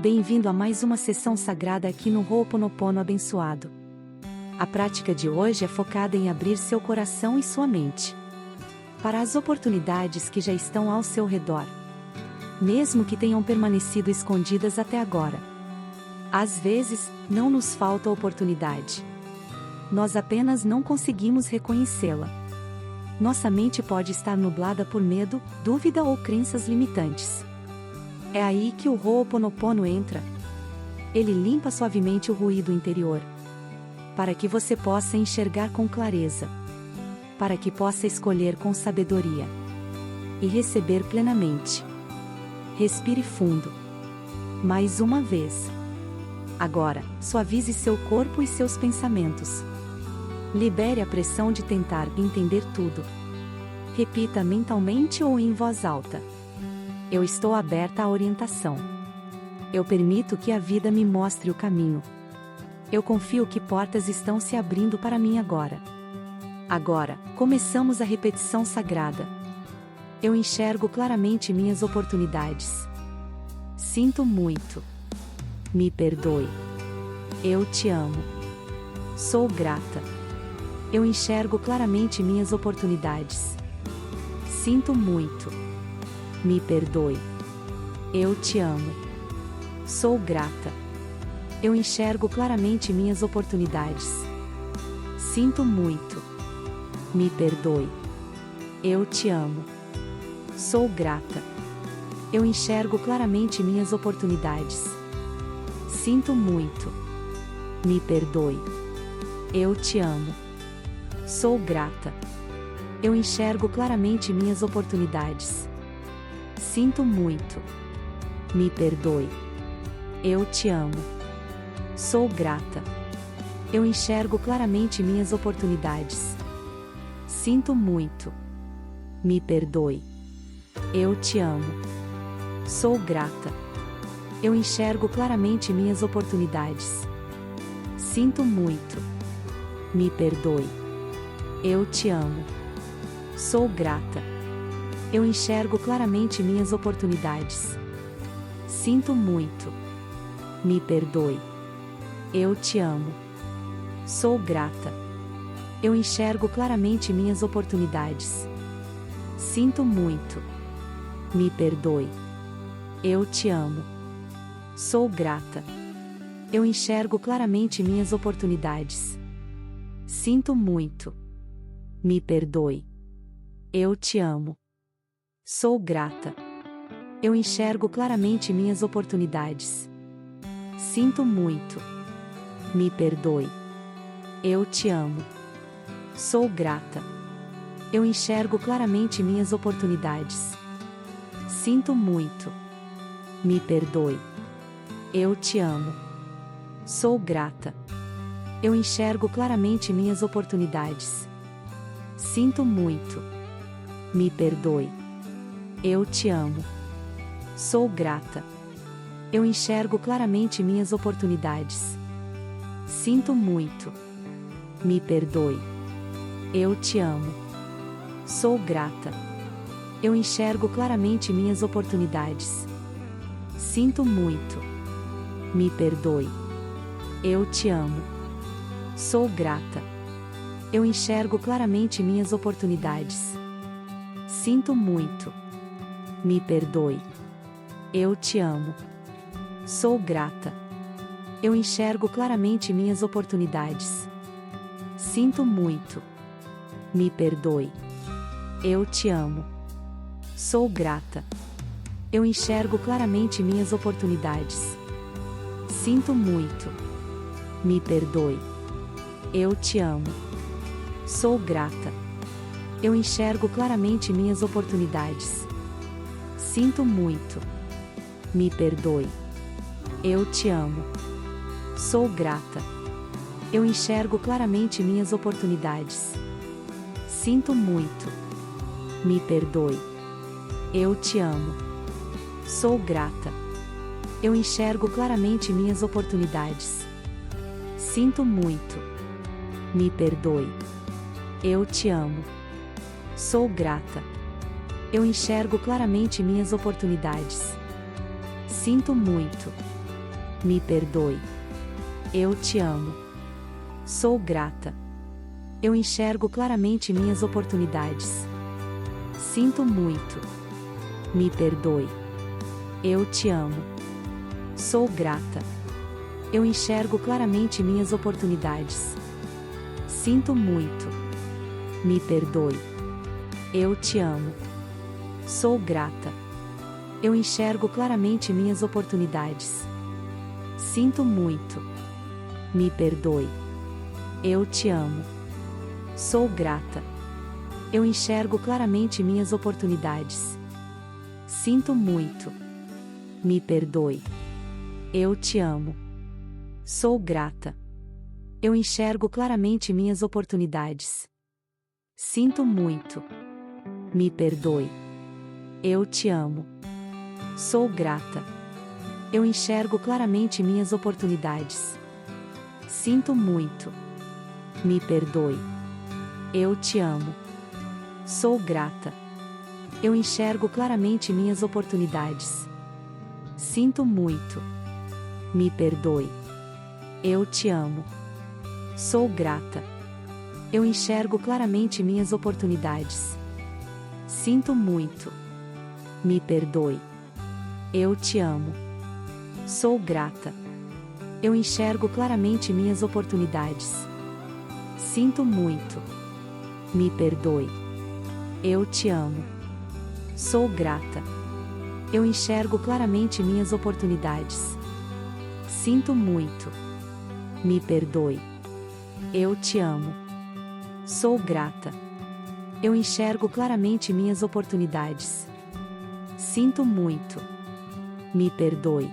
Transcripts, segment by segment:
Bem-vindo a mais uma sessão sagrada aqui no Ho'oponopono abençoado. A prática de hoje é focada em abrir seu coração e sua mente para as oportunidades que já estão ao seu redor, mesmo que tenham permanecido escondidas até agora. Às vezes, não nos falta oportunidade. Nós apenas não conseguimos reconhecê-la. Nossa mente pode estar nublada por medo, dúvida ou crenças limitantes. É aí que o Ho'oponopono entra. Ele limpa suavemente o ruído interior, para que você possa enxergar com clareza, para que possa escolher com sabedoria e receber plenamente. Respire fundo. Mais uma vez. Agora, suavize seu corpo e seus pensamentos. Libere a pressão de tentar entender tudo. Repita mentalmente ou em voz alta: eu estou aberta à orientação. Eu permito que a vida me mostre o caminho. Eu confio que portas estão se abrindo para mim agora. Agora, começamos a repetição sagrada. Eu enxergo claramente minhas oportunidades. Sinto muito. Me perdoe. Eu te amo. Sou grata. Eu enxergo claramente minhas oportunidades. Sinto muito. Me perdoe. Eu te amo. Sou grata. Eu enxergo claramente minhas oportunidades. Sinto muito. Me perdoe. Eu te amo. Sou grata. Eu enxergo claramente minhas oportunidades. Sinto muito. Me perdoe. Eu te amo. Sou grata. Eu enxergo claramente minhas oportunidades. Sinto muito. Me perdoe. Eu te amo. Sou grata. Eu enxergo claramente minhas oportunidades. Sinto muito. Me perdoe. Eu te amo. Sou grata. Eu enxergo claramente minhas oportunidades. Sinto muito. Me perdoe. Eu te amo. Sou grata. Eu enxergo claramente minhas oportunidades. Sinto muito. Me perdoe. Eu te amo. Sou grata. Eu enxergo claramente minhas oportunidades. Sinto muito. Me perdoe. Eu te amo. Sou grata. Eu enxergo claramente minhas oportunidades. Sinto muito. Me perdoe. Eu te amo. Sou grata. Eu enxergo claramente minhas oportunidades. Sinto muito. Me perdoe. Eu te amo. Sou grata. Eu enxergo claramente minhas oportunidades. Sinto muito. Me perdoe. Eu te amo. Sou grata. Eu enxergo claramente minhas oportunidades. Sinto muito. Me perdoe. Eu te amo. Sou grata. Eu enxergo claramente minhas oportunidades. Sinto muito. Me perdoe. Eu te amo. Sou grata. Eu enxergo claramente minhas oportunidades. Sinto muito. Me perdoe. Eu te amo. Sou grata. Eu enxergo claramente minhas oportunidades. Sinto muito. Me perdoe. Eu te amo. Sou grata. Eu enxergo claramente minhas oportunidades. Sinto muito. Me perdoe. Eu te amo. Sou grata. Eu enxergo claramente minhas oportunidades. Sinto muito. Me perdoe. Eu te amo. Sou grata. Eu enxergo claramente minhas oportunidades. Sinto muito. Me perdoe. Eu te amo. Sou grata. Eu enxergo claramente minhas oportunidades. Sinto muito. Me perdoe. Eu te amo. Sou grata. Eu enxergo claramente minhas oportunidades. Sinto muito. Me perdoe. Eu te amo. Sou grata. Eu enxergo claramente minhas oportunidades. Sinto muito. Me perdoe. Eu te amo. Sou grata. Eu enxergo claramente minhas oportunidades. Sinto muito. Me perdoe. Eu te amo. Sou grata. Eu enxergo claramente minhas oportunidades. Sinto muito. Me perdoe. Eu te amo. Sou grata. Eu enxergo claramente minhas oportunidades. Sinto muito. Me perdoe. Eu te amo. Sou grata. Eu enxergo claramente minhas oportunidades. Sinto muito. Me perdoe. Eu te amo. Sou grata. Eu enxergo claramente minhas oportunidades. Sinto muito. Me perdoe. Eu te amo. Sou grata. Eu enxergo claramente minhas oportunidades. Sinto muito. Me perdoe. Eu te amo. Sou grata. Eu enxergo claramente minhas oportunidades. Sinto muito. Me perdoe. Eu te amo. Sou grata. Eu enxergo claramente minhas oportunidades. Sinto muito. Me perdoe. Eu te amo. Sou grata. Eu enxergo claramente minhas oportunidades. Sinto muito. Me perdoe. Eu te amo. Sou grata. Eu enxergo claramente minhas oportunidades. Sinto muito. Me perdoe. Eu te amo. Sou grata. Eu enxergo claramente minhas oportunidades. Sinto muito. Me perdoe.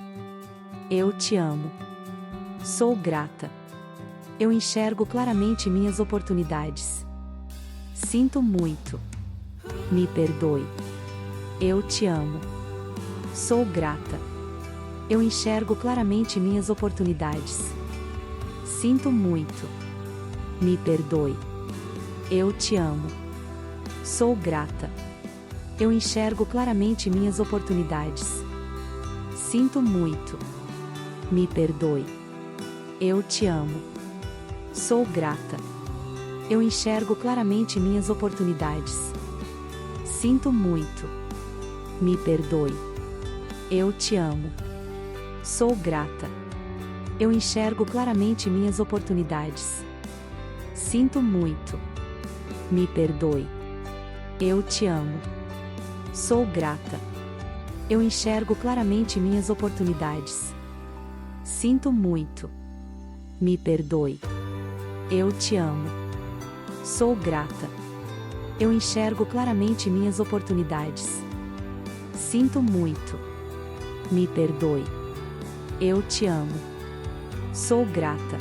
Eu te amo. Sou grata. Eu enxergo claramente minhas oportunidades. Sinto muito. Me perdoe. Eu te amo. Sou grata. Eu enxergo claramente minhas oportunidades. Sinto muito. Me perdoe. Eu te amo. Sou grata. Eu enxergo claramente minhas oportunidades. Sinto muito. Me perdoe. Eu te amo. Sou grata. Eu enxergo claramente minhas oportunidades. Sinto muito. Me perdoe. Eu te amo. Sou grata. Eu enxergo claramente minhas oportunidades. Sinto muito. Me perdoe. Eu te amo. Sou grata. Eu enxergo claramente minhas oportunidades. Sinto muito. Me perdoe. Eu te amo. Sou grata. Eu enxergo claramente minhas oportunidades. Sinto muito. Me perdoe. Eu te amo. Sou grata.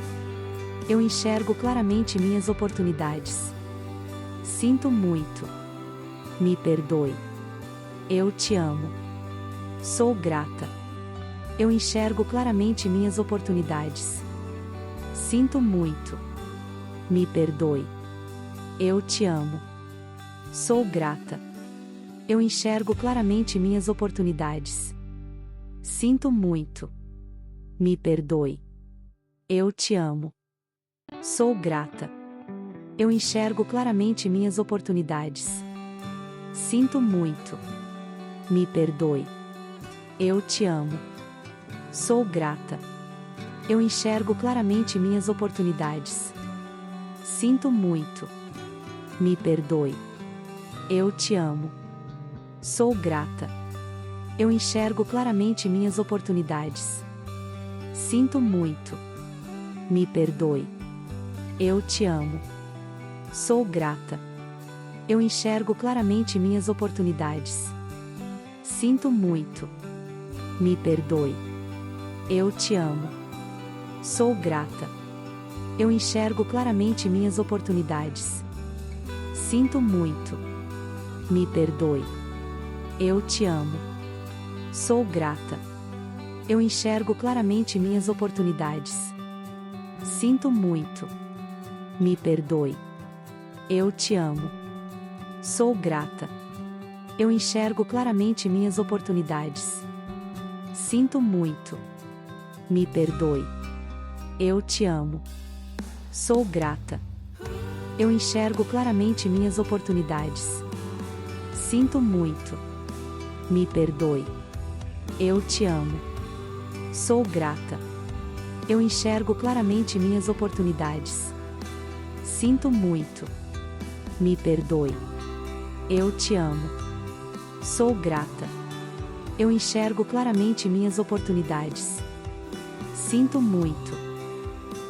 Eu enxergo claramente minhas oportunidades. Sinto muito. Me perdoe. Eu te amo. Sou grata. Eu enxergo claramente minhas oportunidades. Sinto muito. Me perdoe. Eu te amo. Sou grata. Eu enxergo claramente minhas oportunidades. Sinto muito. Me perdoe. Eu te amo. Sou grata. Eu enxergo claramente minhas oportunidades. Sinto muito. Me perdoe. Eu te amo. Sou grata. Eu enxergo claramente minhas oportunidades. Sinto muito. Me perdoe. Eu te amo. Sou grata. Eu enxergo claramente minhas oportunidades. Sinto muito. Me perdoe. Eu te amo. Sou grata. Eu enxergo claramente minhas oportunidades. Sinto muito. Me perdoe. Eu te amo. Sou grata. Eu enxergo claramente minhas oportunidades. Sinto muito. Me perdoe. Eu te amo. Sou grata. Eu enxergo claramente minhas oportunidades. Sinto muito. Me perdoe. Eu te amo. Sou grata. Eu enxergo claramente minhas oportunidades. Sinto muito. Me perdoe. Eu te amo. Sou grata. Eu enxergo claramente minhas oportunidades. Sinto muito. Me perdoe. Eu te amo. Sou grata. Eu enxergo claramente minhas oportunidades. Sinto muito. Me perdoe. Eu te amo. Sou grata. Eu enxergo claramente minhas oportunidades. Sinto muito.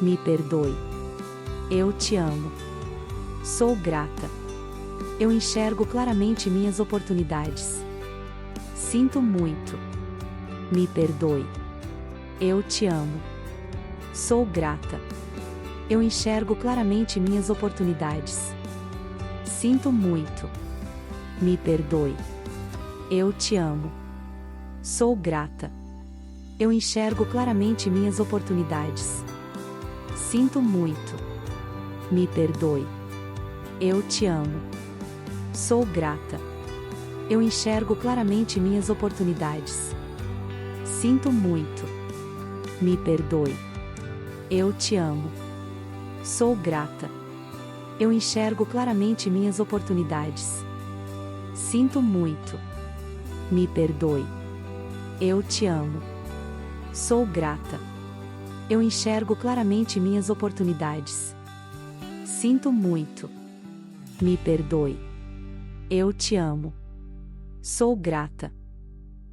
Me perdoe. Eu te amo. Sou grata. Eu enxergo claramente minhas oportunidades. Sinto muito. Me perdoe. Eu te amo. Sou grata. Eu enxergo claramente minhas oportunidades. Sinto muito. Me perdoe. Eu te amo. Sou grata. Eu enxergo claramente minhas oportunidades. Sinto muito. Me perdoe. Eu te amo. Sou grata. Eu enxergo claramente minhas oportunidades. Sinto muito. Me perdoe. Eu te amo. Sou grata. Eu enxergo claramente minhas oportunidades. Sinto muito. Me perdoe. Eu te amo. Sou grata. Eu enxergo claramente minhas oportunidades. Sinto muito. Me perdoe. Eu te amo. Sou grata.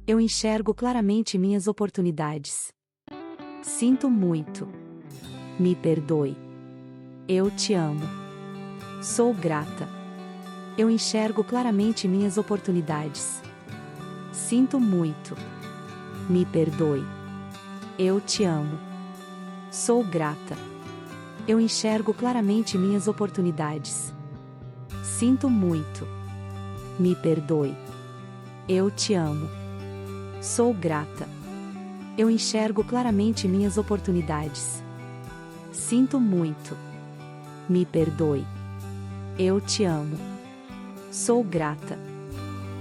Eu enxergo claramente minhas oportunidades. Sinto muito. Me perdoe. Eu te amo. Sou grata. Eu enxergo claramente minhas oportunidades. Sinto muito. Me perdoe. Eu te amo. Sou grata. Eu enxergo claramente minhas oportunidades. Sinto muito. Me perdoe. Eu te amo. Sou grata. Eu enxergo claramente minhas oportunidades. Sinto muito. Me perdoe. Eu te amo. Sou grata.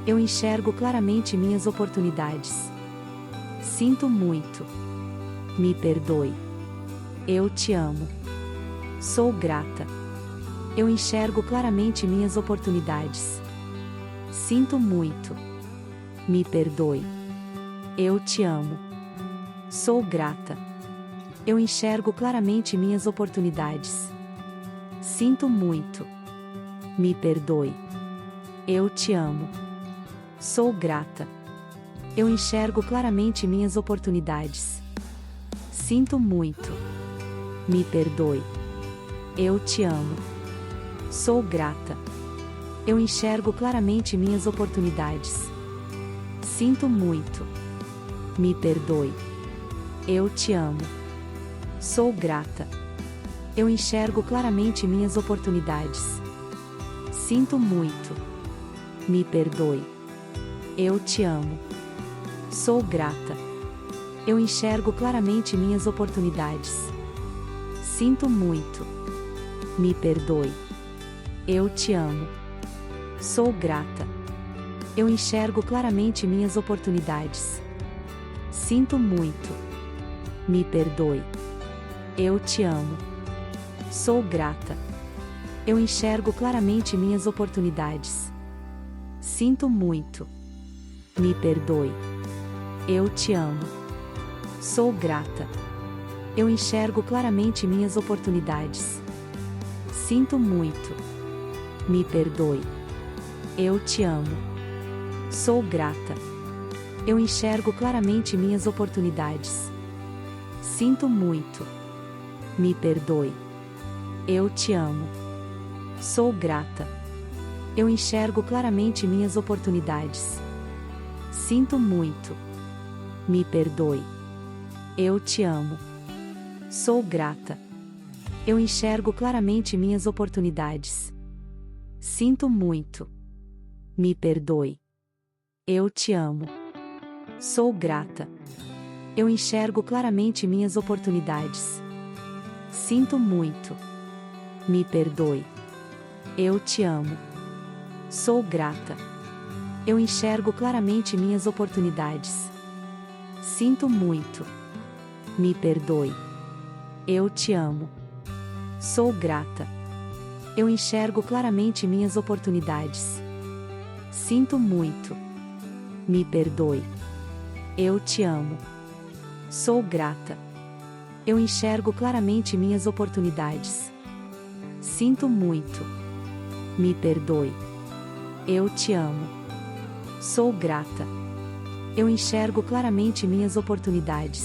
Eu enxergo claramente minhas oportunidades. Sinto muito. Me perdoe. Eu te amo. Sou grata. Eu enxergo claramente minhas oportunidades. Sinto muito. Me perdoe. Eu te amo. Sou grata. Eu enxergo claramente minhas oportunidades. Sinto muito. Me perdoe. Eu te amo. Sou grata. Eu enxergo claramente minhas oportunidades. Sinto muito. Me perdoe. Eu te amo. Sou grata. Eu enxergo claramente minhas oportunidades. Sinto muito. Me perdoe. Eu te amo. Sou grata. Eu enxergo claramente minhas oportunidades. Sinto muito. Me perdoe. Eu te amo. Sou grata. Eu enxergo claramente minhas oportunidades. Sinto muito. Me perdoe. Eu te amo. Sou grata. Eu enxergo claramente minhas oportunidades. Sinto muito. Me perdoe. Eu te amo. Sou grata. Eu enxergo claramente minhas oportunidades. Sinto muito. Me perdoe. Eu te amo. Sou grata. Eu enxergo claramente minhas oportunidades. Sinto muito. Me perdoe. Eu te amo. Sou grata. Eu enxergo claramente minhas oportunidades. Sinto muito. Me perdoe. Eu te amo. Sou grata. Eu enxergo claramente minhas oportunidades. Sinto muito. Me perdoe. Eu te amo. Sou grata. Eu enxergo claramente minhas oportunidades. Sinto muito. Me perdoe. Eu te amo. Sou grata. Eu enxergo claramente minhas oportunidades. Sinto muito. Me perdoe. Eu te amo. Sou grata. Eu enxergo claramente minhas oportunidades. Sinto muito. Me perdoe. Eu te amo. Sou grata. Eu enxergo claramente minhas oportunidades. Sinto muito. Me perdoe. Eu te amo. Sou grata. Eu enxergo claramente minhas oportunidades. Sinto muito. Me perdoe. Eu te amo. Sou grata. Eu enxergo claramente minhas oportunidades.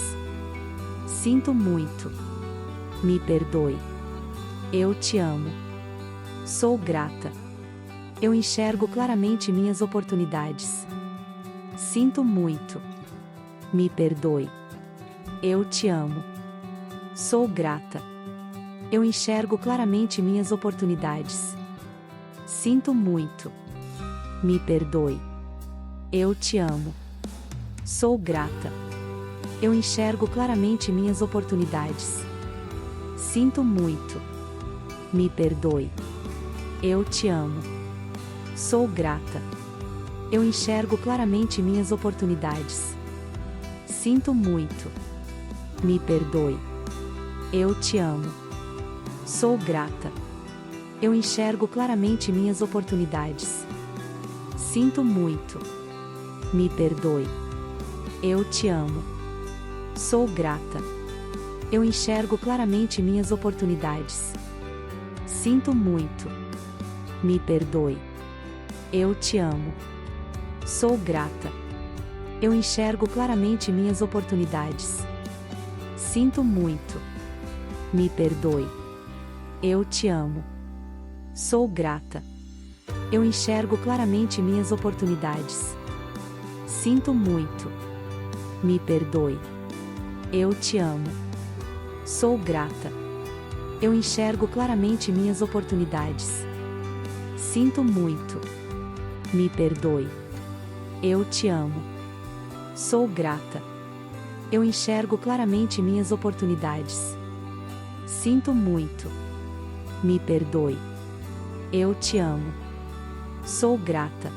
Sinto muito. Me perdoe. Eu te amo. Sou grata. Eu enxergo claramente minhas oportunidades. Sinto muito. Me perdoe. Eu te amo. Sou grata. Eu enxergo claramente minhas oportunidades. Sinto muito. Me perdoe. Eu te amo. Sou grata. Eu enxergo claramente minhas oportunidades. Sinto muito. Me perdoe. Eu te amo. Sou grata. Eu enxergo claramente minhas oportunidades. Sinto muito. Me perdoe. Eu te amo. Sou grata. Eu enxergo claramente minhas oportunidades. Sinto muito. Me perdoe. Eu te amo. Sou grata. Eu enxergo claramente minhas oportunidades. Sinto muito. Me perdoe. Eu te amo. Sou grata. Eu enxergo claramente minhas oportunidades. Sinto muito. Me perdoe. Eu te amo. Sou grata. Eu enxergo claramente minhas oportunidades. Sinto muito. Me perdoe. Eu te amo. Sou grata. Eu enxergo claramente minhas oportunidades. Sinto muito. Me perdoe. Eu te amo. Sou grata. Eu enxergo claramente minhas oportunidades. Sinto muito. Me perdoe. Eu te amo. Sou grata.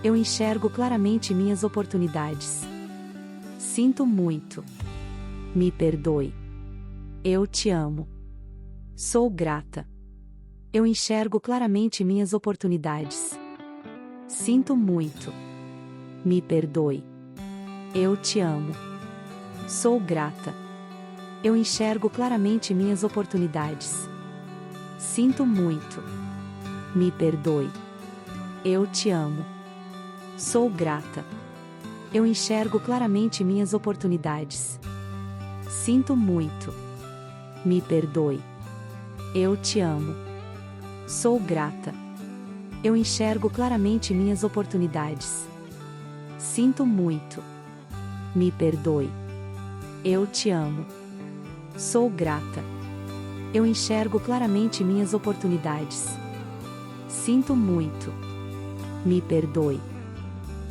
Eu enxergo claramente minhas oportunidades. Sinto muito. Me perdoe. Eu te amo. Sou grata. Eu enxergo claramente minhas oportunidades. Sinto muito. Me perdoe. Eu te amo. Sou grata. Eu enxergo claramente minhas oportunidades. Sinto muito. Me perdoe. Eu te amo. Sou grata. Eu enxergo claramente minhas oportunidades. Sinto muito. Me perdoe. Eu te amo. Sou grata. Eu enxergo claramente minhas oportunidades. Sinto muito. Me perdoe. Eu te amo. Sou grata. Eu enxergo claramente minhas oportunidades. Sinto muito. Me perdoe.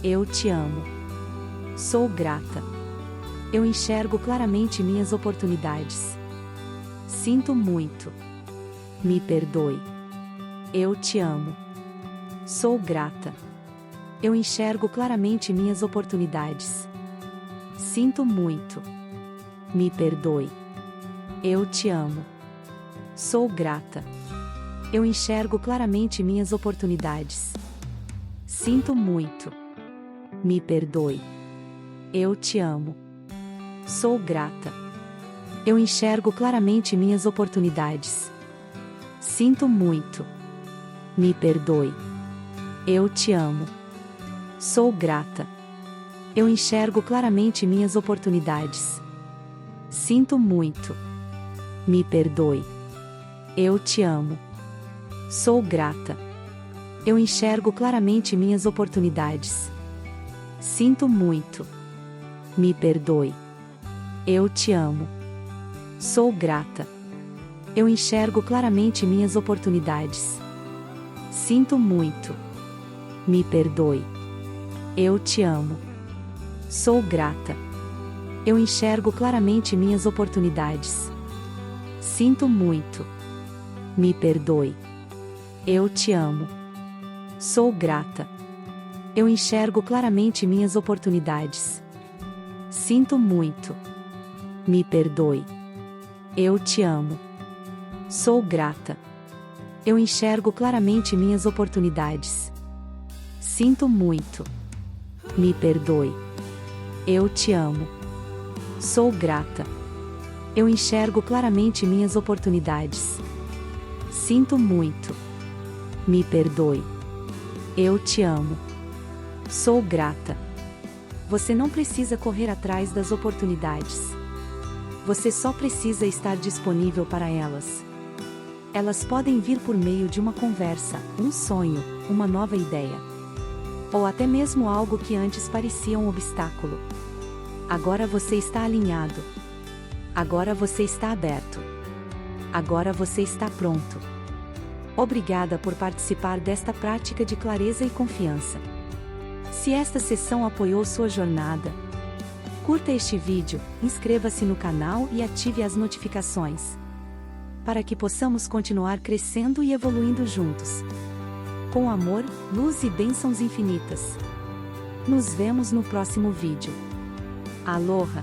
Eu te amo. Sou grata. Eu enxergo claramente minhas oportunidades. Sinto muito. Me perdoe. Eu te amo. Sou grata. Eu enxergo claramente minhas oportunidades. Sinto muito. Me perdoe. Eu te amo. Sou grata. Eu enxergo claramente minhas oportunidades. Sinto muito. Me perdoe. Eu te amo. Sou grata. Eu enxergo claramente minhas oportunidades. Sinto muito. Me perdoe. Eu te amo. Sou grata. Eu enxergo claramente minhas oportunidades. Sinto muito. Me perdoe. Eu te amo. Sou grata. Eu enxergo claramente minhas oportunidades. Sinto muito. Me perdoe. Eu te amo. Sou grata. Eu enxergo claramente minhas oportunidades. Sinto muito. Me perdoe. Eu te amo. Sou grata. Eu enxergo claramente minhas oportunidades. Sinto muito. Me perdoe. Eu te amo. Sou grata. Eu enxergo claramente minhas oportunidades. Sinto muito. Me perdoe. Eu te amo. Sou grata. Eu enxergo claramente minhas oportunidades. Sinto muito. Me perdoe. Eu te amo. Sou grata. Eu enxergo claramente minhas oportunidades. Sinto muito. Me perdoe. Eu te amo. Sou grata. Você não precisa correr atrás das oportunidades. Você só precisa estar disponível para elas. Elas podem vir por meio de uma conversa, um sonho, uma nova ideia. Ou até mesmo algo que antes parecia um obstáculo. Agora você está alinhado. Agora você está aberto. Agora você está pronto. Obrigada por participar desta prática de clareza e confiança. Se esta sessão apoiou sua jornada, curta este vídeo, inscreva-se no canal e ative as notificações, para que possamos continuar crescendo e evoluindo juntos. Com amor, luz e bênçãos infinitas. Nos vemos no próximo vídeo. Aloha!